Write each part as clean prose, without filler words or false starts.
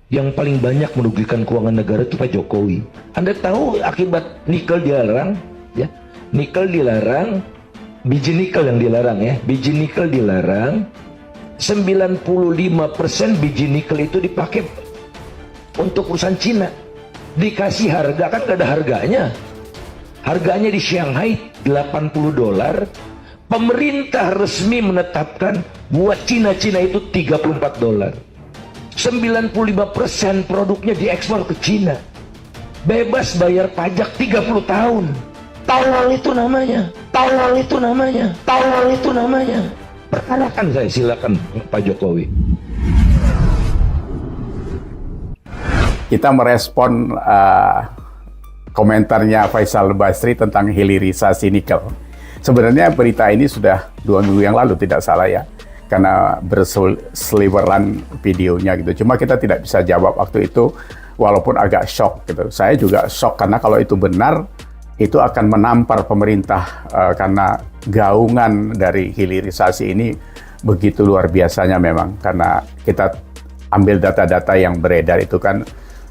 yang paling banyak merugikan keuangan negara itu Pak Jokowi. Anda tahu akibat nikel dilarang, ya? Nikel dilarang, biji nikel yang dilarang ya. Biji nikel dilarang, 95% biji nikel itu dipakai untuk perusahaan Cina. Dikasih harga, kan gak ada harganya. Harganya di Shanghai $80. Pemerintah resmi menetapkan buat Cina-Cina itu $34. 95% produknya diekspor ke Cina. Bebas bayar pajak 30 tahun. Tolol itu namanya. Tolol itu namanya. Tolol itu namanya. Perkarakan saya, silakan Pak Jokowi. Kita merespon komentarnya Faisal Basri tentang hilirisasi nikel. Sebenarnya berita ini sudah 2 minggu yang lalu, tidak salah ya, karena berseliweran videonya gitu. Cuma kita tidak bisa jawab waktu itu, walaupun agak shock gitu. Saya juga shock karena kalau itu benar, itu akan menampar pemerintah karena gaungan dari hilirisasi ini begitu luar biasanya memang. Karena kita ambil data-data yang beredar itu kan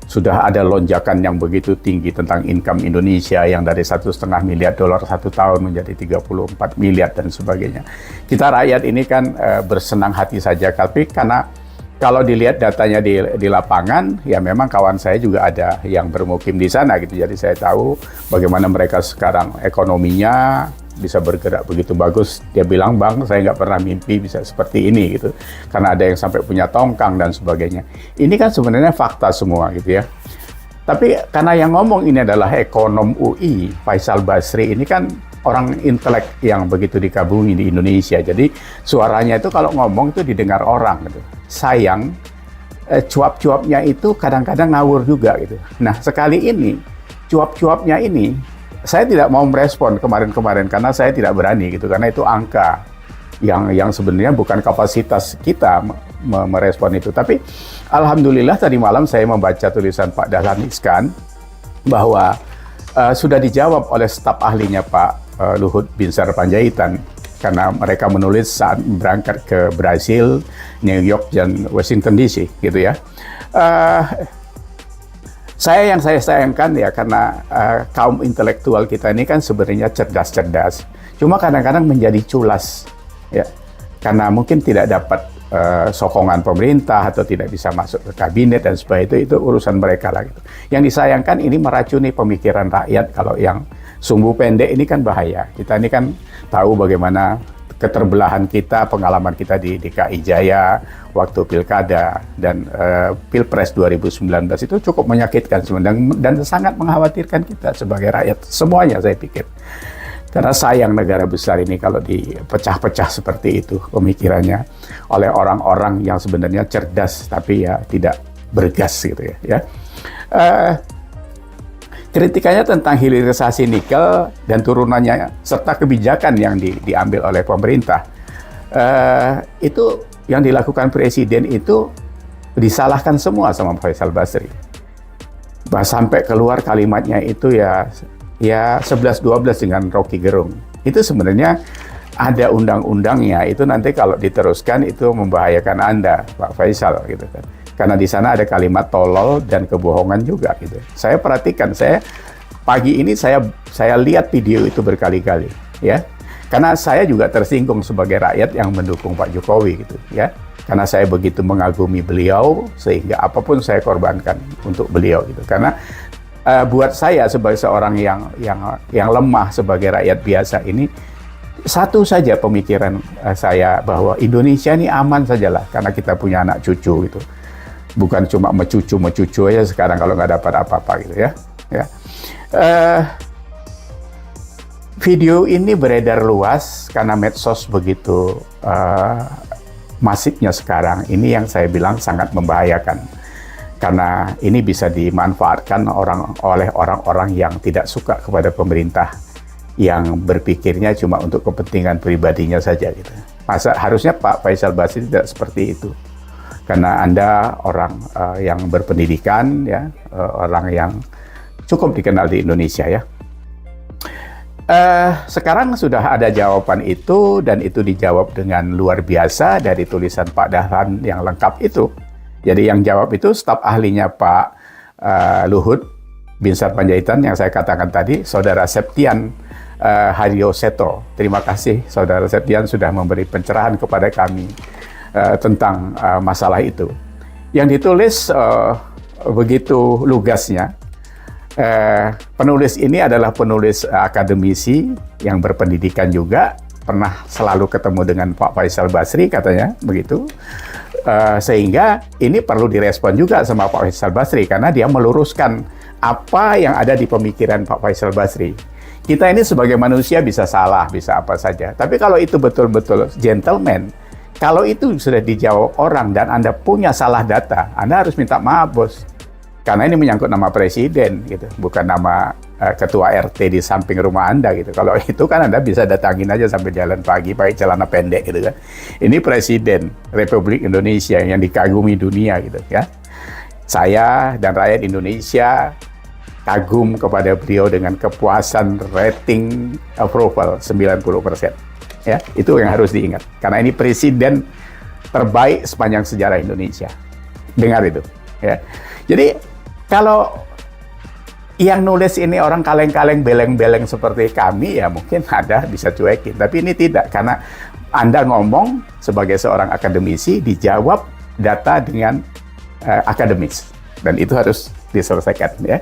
sudah ada lonjakan yang begitu tinggi tentang income Indonesia yang dari $1,5 miliar satu tahun menjadi 34 miliar dan sebagainya. Kita rakyat ini kan bersenang hati saja, tapi karena kalau dilihat datanya di lapangan, ya memang kawan saya juga ada yang bermukim di sana gitu. Jadi saya tahu bagaimana mereka sekarang ekonominya bisa bergerak begitu bagus. Dia bilang, "Bang, saya nggak pernah mimpi bisa seperti ini," gitu. Karena ada yang sampai punya tongkang dan sebagainya. Ini kan sebenarnya fakta semua gitu ya. Tapi karena yang ngomong ini adalah ekonom UI, Faisal Basri, ini kan orang intelek yang begitu dikagumi di Indonesia. Jadi suaranya itu kalau ngomong itu didengar orang gitu. Sayang, cuap-cuapnya itu kadang-kadang ngawur juga gitu. Nah, sekali ini, cuap-cuapnya ini, saya tidak mau merespon kemarin-kemarin karena saya tidak berani gitu, karena itu angka yang sebenarnya bukan kapasitas kita merespon itu. Tapi alhamdulillah tadi malam saya membaca tulisan Pak Dahlan Iskan bahwa sudah dijawab oleh staf ahlinya Pak Luhut Binsar Panjaitan, karena mereka menulis saat berangkat ke Brasil, New York dan Washington DC gitu ya. Yang saya sayangkan ya karena kaum intelektual kita ini kan sebenarnya cerdas-cerdas, cuma kadang-kadang menjadi culas ya, karena mungkin tidak dapat sokongan pemerintah atau tidak bisa masuk ke kabinet dan sebagainya, itu urusan mereka lah gitu. Yang disayangkan ini meracuni pemikiran rakyat. Kalau yang sumbu pendek ini kan bahaya. Kita ini kan tahu bagaimana keterbelahan kita, pengalaman kita di DKI Jaya waktu pilkada dan pilpres 2019 itu cukup menyakitkan sebenarnya dan sangat mengkhawatirkan kita sebagai rakyat semuanya, saya pikir. Karena sayang negara besar ini kalau dipecah-pecah seperti itu pemikirannya oleh orang-orang yang sebenarnya cerdas tapi ya tidak bergas gitu ya. Kritikannya tentang hilirisasi nikel dan turunannya serta kebijakan yang diambil oleh pemerintah, itu yang dilakukan presiden itu disalahkan semua sama Faisal Basri. Sampai keluar kalimatnya itu ya 11-12 dengan Rocky Gerung. Itu sebenarnya ada undang-undangnya, itu nanti kalau diteruskan itu membahayakan Anda, Pak Faisal gitu kan. Karena di sana ada kalimat tolol dan kebohongan juga gitu. Saya perhatikan, pagi ini saya lihat video itu berkali-kali ya. Karena saya juga tersinggung sebagai rakyat yang mendukung Pak Jokowi gitu ya. Karena saya begitu mengagumi beliau sehingga apapun saya korbankan untuk beliau gitu. Karena buat saya sebagai seorang yang lemah sebagai rakyat biasa ini, satu saja pemikiran saya bahwa Indonesia ini aman sajalah karena kita punya anak cucu gitu. Bukan cuma mecucu aja sekarang kalau nggak dapat apa-apa gitu ya. Video ini beredar luas karena medsos begitu masifnya sekarang. Ini yang saya bilang sangat membahayakan. Karena ini bisa dimanfaatkan oleh orang-orang yang tidak suka kepada pemerintah, yang berpikirnya cuma untuk kepentingan pribadinya saja gitu. Harusnya Pak Faisal Basri tidak seperti itu. Karena Anda orang yang berpendidikan, ya, orang yang cukup dikenal di Indonesia ya. Sekarang sudah ada jawaban itu dan itu dijawab dengan luar biasa dari tulisan Pak Dahlan yang lengkap itu. Jadi yang jawab itu staf ahlinya Pak Luhut Binsar Panjaitan yang saya katakan tadi, Saudara Septian Haryo Seto. Terima kasih Saudara Septian sudah memberi pencerahan kepada kami tentang masalah itu. Yang ditulis begitu lugasnya. Penulis ini adalah penulis akademisi yang berpendidikan juga, pernah selalu ketemu dengan Pak Faisal Basri katanya, begitu. Sehingga ini perlu direspon juga sama Pak Faisal Basri karena dia meluruskan apa yang ada di pemikiran Pak Faisal Basri. Kita ini sebagai manusia bisa salah, bisa apa saja. Tapi kalau itu betul-betul gentleman, kalau itu sudah dijawab orang dan Anda punya salah data, Anda harus minta maaf, bos. Karena ini menyangkut nama presiden, gitu, bukan nama ketua RT di samping rumah Anda, gitu. Kalau itu kan Anda bisa datangin aja sampai jalan pagi pakai celana pendek, gitu kan. Ini presiden Republik Indonesia yang dikagumi dunia, gitu, ya. Saya dan rakyat Indonesia kagum kepada beliau dengan kepuasan rating approval 90%. Ya, itu yang harus diingat. Karena ini presiden terbaik sepanjang sejarah Indonesia. Dengar itu, ya. Jadi kalau yang nulis ini orang kaleng-kaleng, beleng-beleng seperti kami, ya mungkin ada bisa cuekin. Tapi ini tidak, karena Anda ngomong sebagai seorang akademisi, dijawab data dengan akademis. Dan itu harus diselesaikan, ya.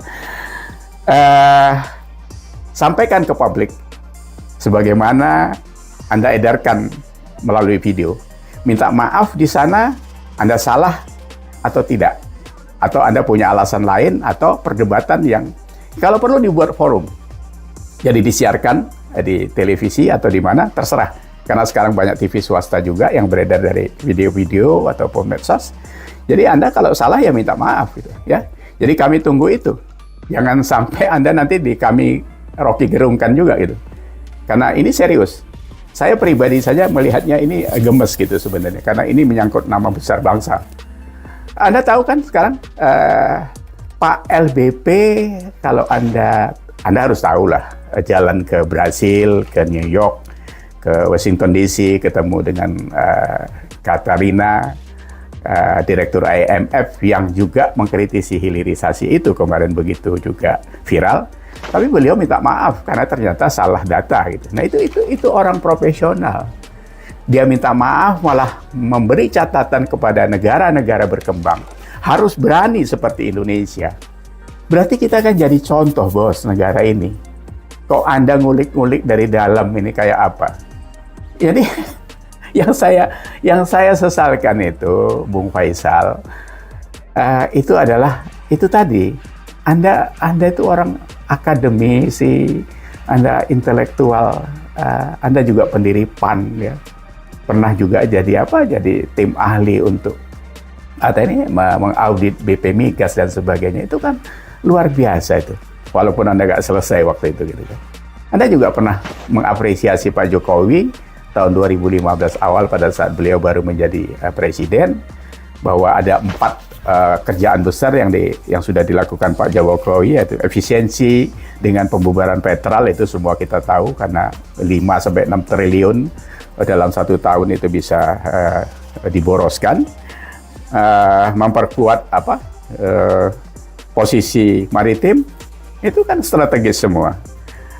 Sampaikan ke publik sebagaimana Anda edarkan melalui video. Minta maaf di sana, Anda salah atau tidak. Atau Anda punya alasan lain, atau perdebatan yang kalau perlu dibuat forum. Jadi disiarkan di televisi atau di mana, terserah. Karena sekarang banyak TV swasta juga yang beredar dari video-video ataupun medsos. Jadi Anda kalau salah ya minta maaf, gitu, ya. Jadi kami tunggu itu. Jangan sampai Anda nanti kami Rocky gerungkan juga, gitu. Karena ini serius. Saya pribadi saja melihatnya ini gemes gitu sebenarnya. Karena ini menyangkut nama besar bangsa. Anda tahu kan sekarang Pak LBP, kalau Anda harus tahu lah, jalan ke Brasil, ke New York, ke Washington DC, ketemu dengan Katarina, Direktur IMF yang juga mengkritisi hilirisasi itu kemarin begitu juga viral. Tapi beliau minta maaf karena ternyata salah data gitu. Nah itu orang profesional. Dia minta maaf malah memberi catatan kepada negara-negara berkembang. Harus berani seperti Indonesia. Berarti kita kan jadi contoh, bos, negara ini. Kok Anda ngulik-ngulik dari dalam ini kayak apa? Jadi yang saya sesalkan itu, Bung Faisal, itu adalah itu tadi. Anda itu orang akademisi, Anda intelektual, Anda juga pendiri PAN, ya. Pernah juga jadi tim ahli untuk mengaudit BP Migas dan sebagainya. Itu kan luar biasa itu. Walaupun Anda nggak selesai waktu itu, gitu kan. Anda juga pernah mengapresiasi Pak Jokowi tahun 2015 awal pada saat beliau baru menjadi presiden, bahwa ada 4 kerjaan besar yang sudah dilakukan Pak Jokowi, yaitu efisiensi dengan pembubaran Petral, itu semua kita tahu karena 5-6 triliun dalam 1 tahun itu bisa diboroskan, memperkuat posisi maritim, itu kan strategis semua.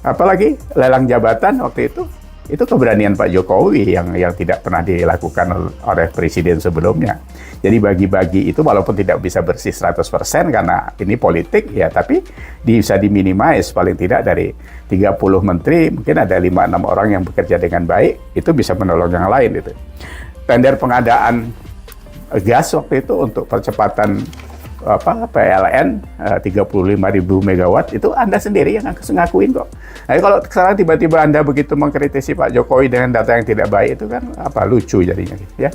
Apalagi lelang jabatan waktu itu keberanian Pak Jokowi yang tidak pernah dilakukan oleh presiden sebelumnya. Jadi bagi-bagi itu walaupun tidak bisa bersih 100% karena ini politik, ya, tapi bisa diminimize paling tidak dari 30 menteri, mungkin ada 5-6 orang yang bekerja dengan baik, itu bisa menolong yang lain itu. Tender pengadaan gas waktu itu untuk percepatan PLN 35.000 megawatt, itu Anda sendiri yang ngakuin kok. Nah, kalau sekarang tiba-tiba Anda begitu mengkritisi Pak Jokowi dengan data yang tidak baik, itu kan lucu jadinya, ya.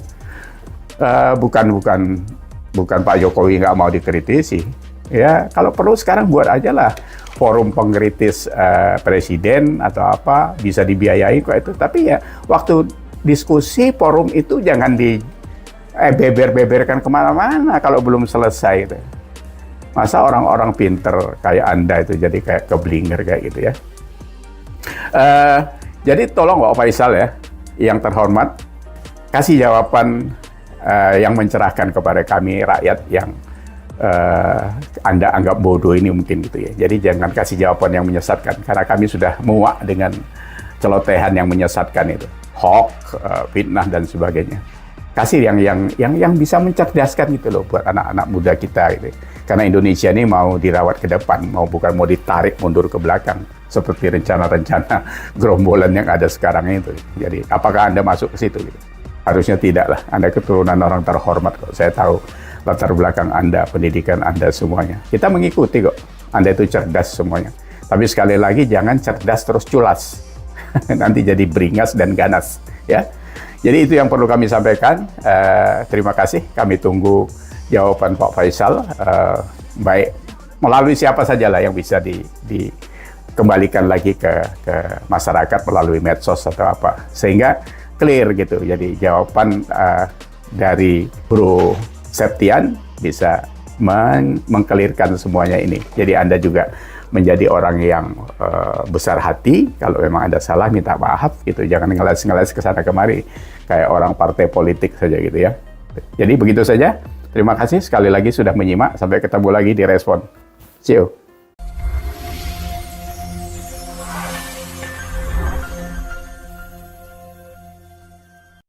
Bukan Pak Jokowi nggak mau dikritisi, ya. Kalau perlu sekarang buat aja lah forum pengkritis presiden atau apa, bisa dibiayai kok itu. Tapi ya waktu diskusi forum itu jangan beber-beberkan kemana-mana kalau belum selesai itu. Masa orang-orang pinter kayak Anda itu jadi kayak keblinger kayak gitu, ya. Jadi tolong Pak Faisal, ya, yang terhormat, kasih jawaban yang mencerahkan kepada kami rakyat yang Anda anggap bodoh ini mungkin gitu ya. Jadi jangan kasih jawaban yang menyesatkan karena kami sudah muak dengan celotehan yang menyesatkan itu, hoax, fitnah dan sebagainya. Kasih yang bisa mencerdaskan gitu loh buat anak-anak muda kita gitu. Karena Indonesia ini mau dirawat ke depan, bukan mau ditarik mundur ke belakang seperti rencana-rencana gerombolan yang ada sekarang itu. Jadi apakah Anda masuk ke situ gitu? Harusnya tidak lah. Anda keturunan orang terhormat kok. Saya tahu latar belakang Anda, pendidikan Anda semuanya. Kita mengikuti kok. Anda itu cerdas semuanya. Tapi sekali lagi jangan cerdas terus culas. Nanti jadi beringas dan ganas, ya. Jadi itu yang perlu kami sampaikan. Terima kasih. Kami tunggu jawaban Pak Faisal. Baik melalui siapa saja lah yang bisa dikembalikan lagi ke masyarakat melalui medsos atau apa, sehingga clear gitu. Jadi jawaban dari Bro Septian bisa mengkelirkan semuanya ini. Jadi Anda juga menjadi orang yang besar hati. Kalau memang Anda salah, minta maaf gitu. Jangan ngeles-ngeles ke sana kemari kayak orang partai politik saja gitu ya. Jadi begitu saja. Terima kasih sekali lagi sudah menyimak. Sampai ketemu lagi di Respon. See you.